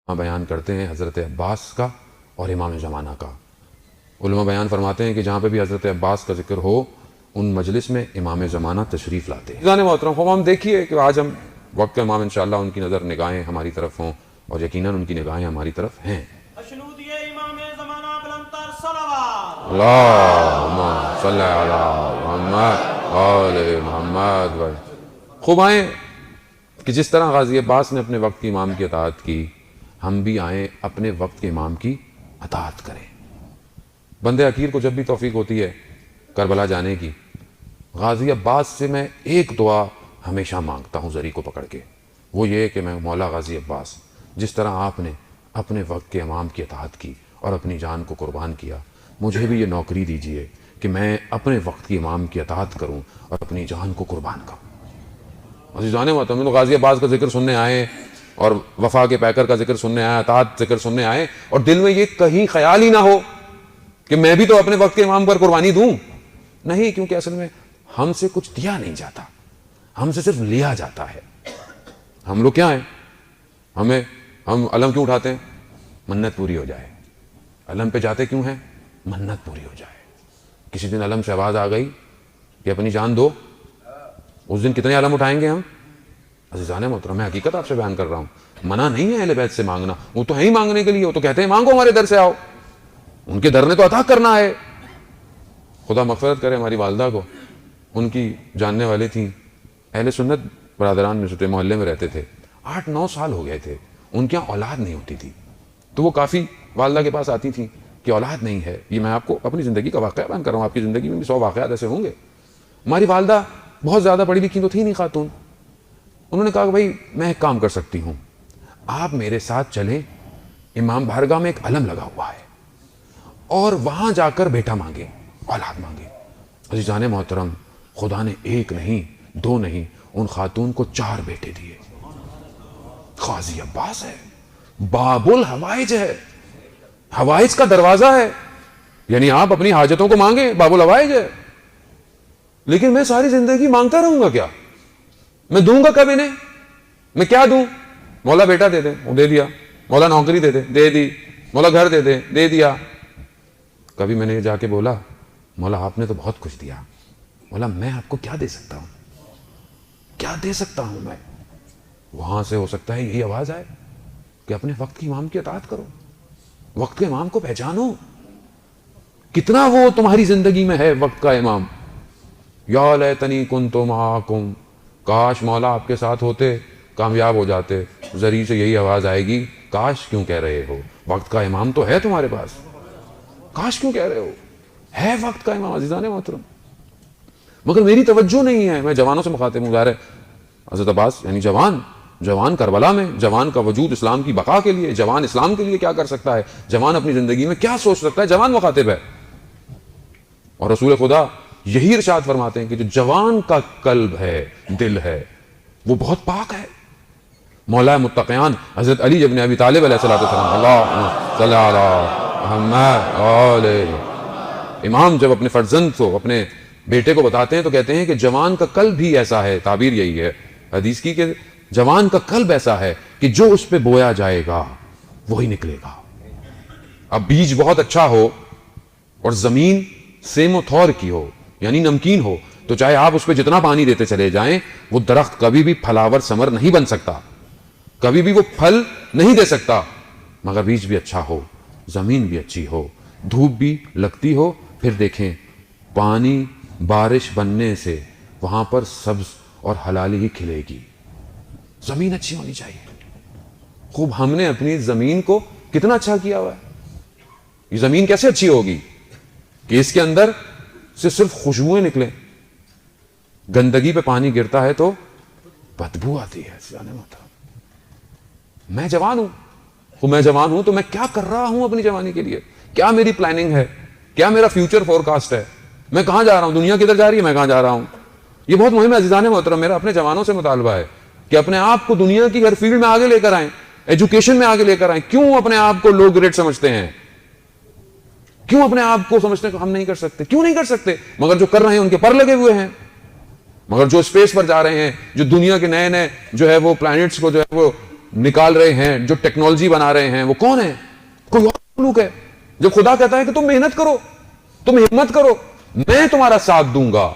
بیان کرتے ہیں حضرت عباس کا اور امام زمانہ کا۔ علماء بیان فرماتے ہیں کہ جہاں پہ بھی حضرت عباس کا ذکر ہو ان مجلس میں امام زمانہ تشریف لاتے ہیں۔ جانے محترم خوب ہم دیکھیے کہ آج ہم وقت کے امام انشاءاللہ ان کی نظر نگاہیں ہماری طرف ہوں اور یقیناً ان کی نگاہیں ہماری طرف ہیں۔ اللہم صلی علی محمد آل محمد۔ خوب آئیں کہ جس طرح غازی عباس نے اپنے وقت کے امام کی اطاعت کی، ہم بھی آئیں اپنے وقت کے امام کی اطاعت کریں۔ بندے حقیر کو جب بھی توفیق ہوتی ہے کربلا جانے کی، غازی عباس سے میں ایک دعا ہمیشہ مانگتا ہوں زری کو پکڑ کے، وہ یہ کہ میں مولا غازی عباس، جس طرح آپ نے اپنے وقت کے امام کی اطاعت کی اور اپنی جان کو قربان کیا، مجھے بھی یہ نوکری دیجیے کہ میں اپنے وقت کے امام کی اطاعت کروں اور اپنی جان کو قربان کروں۔ عزیزان محترم، غازی عباس کا ذکر سننے آئے اور وفا کے پیکر کا ذکر سننے آئے، اطاعت ذکر سننے آئے، اور دل میں یہ کہیں خیال ہی نہ ہو کہ میں بھی تو اپنے وقت کے امام پر قربانی دوں۔ نہیں، کیونکہ اصل میں ہم سے کچھ دیا نہیں جاتا، ہم سے صرف لیا جاتا ہے۔ ہم لوگ کیا ہیں؟ ہم علم کیوں اٹھاتے ہیں؟ منت پوری ہو جائے۔ علم پہ جاتے کیوں ہیں؟ منت پوری ہو جائے۔ کسی دن علم سے آواز آ گئی کہ اپنی جان دو، اس دن کتنے علم اٹھائیں گے ہم؟ عزیزان محترم، میں حقیقت آپ سے بیان کر رہا ہوں، منع نہیں ہے اہل بیت سے مانگنا، وہ تو ہے ہی مانگنے کے لیے، وہ تو کہتے ہیں مانگو ہمارے در سے آؤ، ان کے در نے تو عطا کرنا ہے۔ خدا مغفرت کرے ہماری والدہ کو، ان کی جاننے والے تھیں، اہل سنت برادران میں چھوٹے محلے میں رہتے تھے، 8-9 سال ہو گئے تھے، ان کے یہاں اولاد نہیں ہوتی تھی، تو وہ کافی والدہ کے پاس آتی تھیں کہ اولاد نہیں ہے۔ یہ میں آپ کو اپنی زندگی کا واقعہ بیان کر رہا ہوں، آپ کی زندگی میں بھی 100 واقعات ایسے ہوں گے۔ ہماری والدہ بہت زیادہ پڑھی لکھی تو تھی نہیں خاتون، انہوں نے کہا کہ بھائی میں ایک کام کر سکتی ہوں، آپ میرے ساتھ چلیں، امام بارگاہ میں ایک علم لگا ہوا ہے، اور وہاں جا کر بیٹا مانگے، اولاد مانگے۔ عزیزان محترم، خدا نے 1 نہیں 2 نہیں، ان خاتون کو 4 بیٹے دیے۔ غازی عباس ہے، باب الحوائج ہے، حوائج کا دروازہ ہے، یعنی آپ اپنی حاجتوں کو مانگیں، باب الحوائج ہے۔ لیکن میں ساری زندگی مانگتا رہوں گا کیا؟ میں دوں گا کب انہیں؟ میں کیا دوں؟ مولا بیٹا دے دے، وہ دے دیا، مولا نوکری دے دے، دے دی، مولا گھر دے دے، دے دیا۔ کبھی میں نے جا کے بولا مولا آپ نے تو بہت کچھ دیا، مولا میں آپ کو کیا دے سکتا ہوں؟ کیا دے سکتا ہوں میں؟ وہاں سے ہو سکتا ہے یہی آواز آئے کہ اپنے وقت کے امام کی اطاعت کرو، وقت کے امام کو پہچانو، کتنا وہ تمہاری زندگی میں ہے وقت کا امام۔ یا لیتنی کنت معاکم، کاش مولا آپ کے ساتھ ہوتے، کامیاب ہو جاتے۔ ذری سے یہی آواز آئے گی، کاش کیوں کہہ رہے ہو؟ وقت کا امام تو ہے تمہارے پاس، کاش کیوں کہہ رہے ہو؟ ہے وقت کا امام عزیزان محترم، مگر میری توجہ نہیں ہے۔ میں جوانوں سے مخاطب ہوں، ظاہر ہے حضرت عباس یعنی جوان کربلا میں، جوان کا وجود اسلام کی بقا کے لیے، جوان اسلام کے لیے کیا کر سکتا ہے، جوان اپنی زندگی میں کیا سوچ سکتا ہے، جوان مخاطب ہے۔ اور رسول خدا یہی ارشاد فرماتے ہیں کہ جو جوان کا قلب ہے، دل ہے، وہ بہت پاک ہے۔ مولا متقیان حضرت علی ابن ابی طالب علیہ السلام، اللہم صلی علی محمد آل۔ امام جب اپنے فرزند کو، اپنے بیٹے کو بتاتے ہیں تو کہتے ہیں کہ جوان کا قلب بھی ایسا ہے، تعبیر یہی ہے حدیث کی کہ جوان کا قلب ایسا ہے کہ جو اس پہ بویا جائے گا وہی نکلے گا۔ اب بیج بہت اچھا ہو اور زمین سیم و تھور کی ہو، یعنی نمکین ہو، تو چاہے آپ اس پہ جتنا پانی دیتے چلے جائیں، وہ درخت کبھی بھی پھلاور ثمر نہیں بن سکتا، کبھی بھی وہ پھل نہیں دے سکتا۔ مگر بیج بھی اچھا ہو، زمین بھی اچھی ہو، دھوپ بھی لگتی ہو، پھر دیکھیں پانی بارش بننے سے وہاں پر سبز اور حلالی ہی کھلے گی۔ زمین اچھی ہونی چاہیے۔ خوب ہم نے اپنی زمین کو کتنا اچھا کیا ہوا ہے۔ یہ زمین کیسے اچھی ہوگی کہ اس کے اندر سے صرف خوشبوئیں نکلیں؟ گندگی پہ پانی گرتا ہے تو بدبو آتی ہے۔ میں جوان ہوں تو میں کیا کر رہا ہوں اپنی جوانی کے لیے؟ کیا میری پلاننگ ہے؟ کیا میرا فیوچر فور کاسٹ ہے؟ میں کہاں جا رہا ہوں؟ دنیا کدھر جا رہی ہے؟ میں کہاں جا رہا ہوں؟ یہ بہت مہم ہے عزیزان محترم۔ میرا اپنے جوانوں سے مطالبہ ہے کہ اپنے آپ کو دنیا کی ہر فیلڈ میں آگے لے کر آئیں، ایجوکیشن میں آگے لے کر آئیں۔ کیوں اپنے آپ کو لو گریڈ سمجھتے ہیں؟ کیوں اپنے آپ کو سمجھتے ہیں کہ ہم نہیں کر سکتے؟ کیوں نہیں کر سکتے؟ مگر جو کر رہے ہیں ان کے پر لگے ہوئے ہیں، مگر جو اسپیس پر جا رہے ہیں، جو دنیا کے نئے جو ہے وہ پلانٹس کو جو ہے وہ نکال رہے ہیں, جو ٹیکنالوجی بنا رہے ہیں, وہ کون ہے؟ کوئی اور مخلوق ہے. جب خدا کہتا ہے کہ تم محنت کرو, تم ہمت کرو, میں تمہارا ساتھ دوں گا,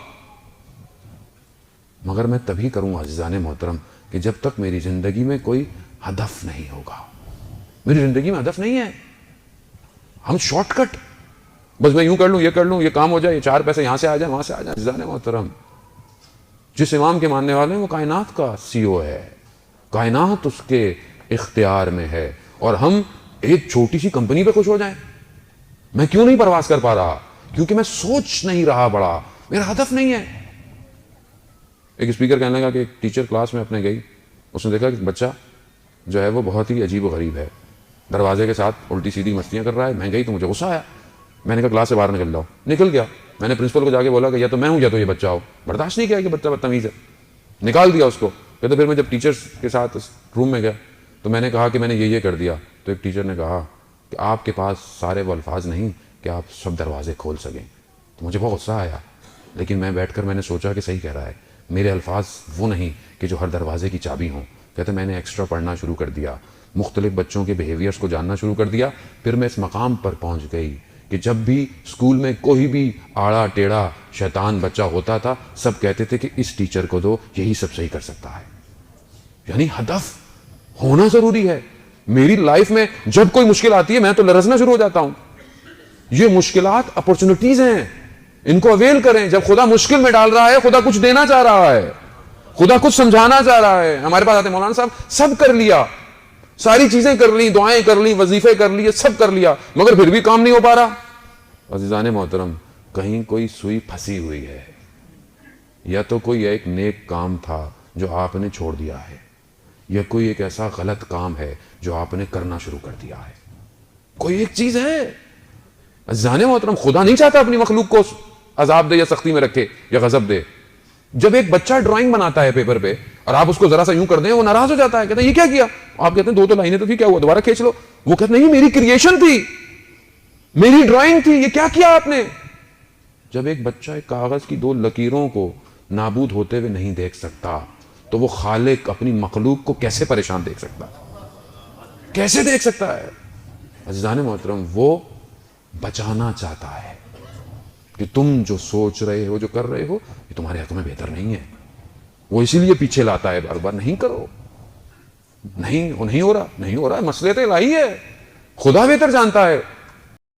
مگر میں تبھی کروں گا عزیزان محترم کہ جب تک میری زندگی میں کوئی ہدف نہیں ہوگا. میری زندگی میں ہدف نہیں ہے. ہم شارٹ کٹ, بس میں یوں کر لوں, یہ کر لوں, یہ کام ہو جائے, یہ 4 پیسے یہاں سے آ جائیں, وہاں سے آ جائیں. عزیزان محترم, جس امام کے ماننے والے ہیں وہ کائنات کا CEO ہے, کائنات اس کے اختیار میں ہے, اور ہم ایک چھوٹی سی کمپنی پہ خوش ہو جائیں. میں کیوں نہیں پرواز کر پا رہا؟ کیونکہ میں سوچ نہیں رہا بڑا, میرا ہدف نہیں ہے. ایک اسپیکر کہنے لگا کہ ایک ٹیچر کلاس میں اپنے گئی, اس نے دیکھا کہ بچہ جو ہے وہ بہت ہی عجیب و غریب ہے, دروازے کے ساتھ الٹی سیدھی مستیاں کر رہا ہے. میں گئی تو مجھے غصہ آیا, میں نے کہا کلاس سے باہر نکل جاؤ. نکل گیا. میں نے پرنسپل کو جا کے بولا کہ یا تو میں ہوں یا تو یہ بچہ ہو. برداشت نہیں کیا کہ بچہ بدتمیز ہے, نکال دیا اس کو. کہتے پھر میں جب ٹیچرس کے ساتھ روم میں گیا تو میں نے کہا کہ میں نے یہ کر دیا. تو ایک ٹیچر نے کہا کہ آپ کے پاس سارے وہ الفاظ نہیں کہ آپ سب دروازے کھول سکیں. تو مجھے بہت غصہ آیا, لیکن میں بیٹھ کر میں نے سوچا کہ صحیح کہہ رہا ہے, میرے الفاظ وہ نہیں کہ جو ہر دروازے کی چابی ہوں. کہتے میں نے ایکسٹرا پڑھنا شروع کر دیا, مختلف بچوں کے بیہیویئرس کو جاننا شروع کر دیا. پھر میں اس مقام پر پہنچ گئی کہ جب بھی اسکول میں کوئی بھی آڑا ٹیڑھا شیطان بچہ ہوتا تھا, سب کہتے تھے کہ اس ٹیچر کو دو, یہی سب صحیح کر سکتا ہے. یعنی ہدف ہونا ضروری ہے. میری لائف میں جب کوئی مشکل آتی ہے میں تو لرزنا شروع ہو جاتا ہوں. یہ مشکلات اپرچونٹیز ہیں, ان کو اویل کریں. جب خدا مشکل میں ڈال رہا ہے, خدا کچھ دینا چاہ رہا ہے, خدا کچھ سمجھانا چاہ رہا ہے. ہمارے پاس آتے مولانا صاحب, سب کر لیا, ساری چیزیں کر لی, دعائیں کر لی, وظیفے کر لیے, سب کر لیا, مگر پھر بھی کام نہیں ہو پا رہا. عزیزان محترم, کہیں کوئی سوئی پھنسی ہوئی ہے, یا تو کوئی ایک نیک کام تھا جو آپ نے چھوڑ دیا ہے, یا کوئی ایک ایسا غلط کام ہے جو آپ نے کرنا شروع کر دیا ہے. کوئی ایک چیز ہے. عزیزان محترم, خدا نہیں چاہتا اپنی مخلوق کو عذاب دے یا سختی میں رکھے یا غضب دے. جب ایک بچہ ڈرائنگ بناتا ہے پیپر پہ اور آپ اس کو ذرا سا یوں کر دیں, وہ ناراض ہو جاتا ہے, کہتے ہیں یہ کیا کیا؟ آپ کہتے ہیں 2 لائنیں تو تھی, کیا ہوا, دوبارہ کھینچ لو. وہ کہتے ہیں نہیں, میری کریشن تھی, میری ڈرائنگ تھی, یہ کیا کیا آپ نے؟ جب ایک بچہ ایک کاغذ کی 2 لکیروں کو نابود ہوتے ہوئے نہیں دیکھ سکتا, تو وہ خالق اپنی مخلوق کو کیسے پریشان دیکھ سکتا ہے؟ کیسے دیکھ سکتا ہے؟ عزیزان محترم, وہ بچانا چاہتا ہے کہ تم جو سوچ رہے ہو, جو کر رہے ہو, یہ تمہارے حق میں بہتر نہیں ہے. وہ اسی لیے پیچھے لاتا ہے بار بار, نہیں کرو, نہیں ہو رہا, مسئلے تو الہی ہے, خدا بہتر جانتا ہے.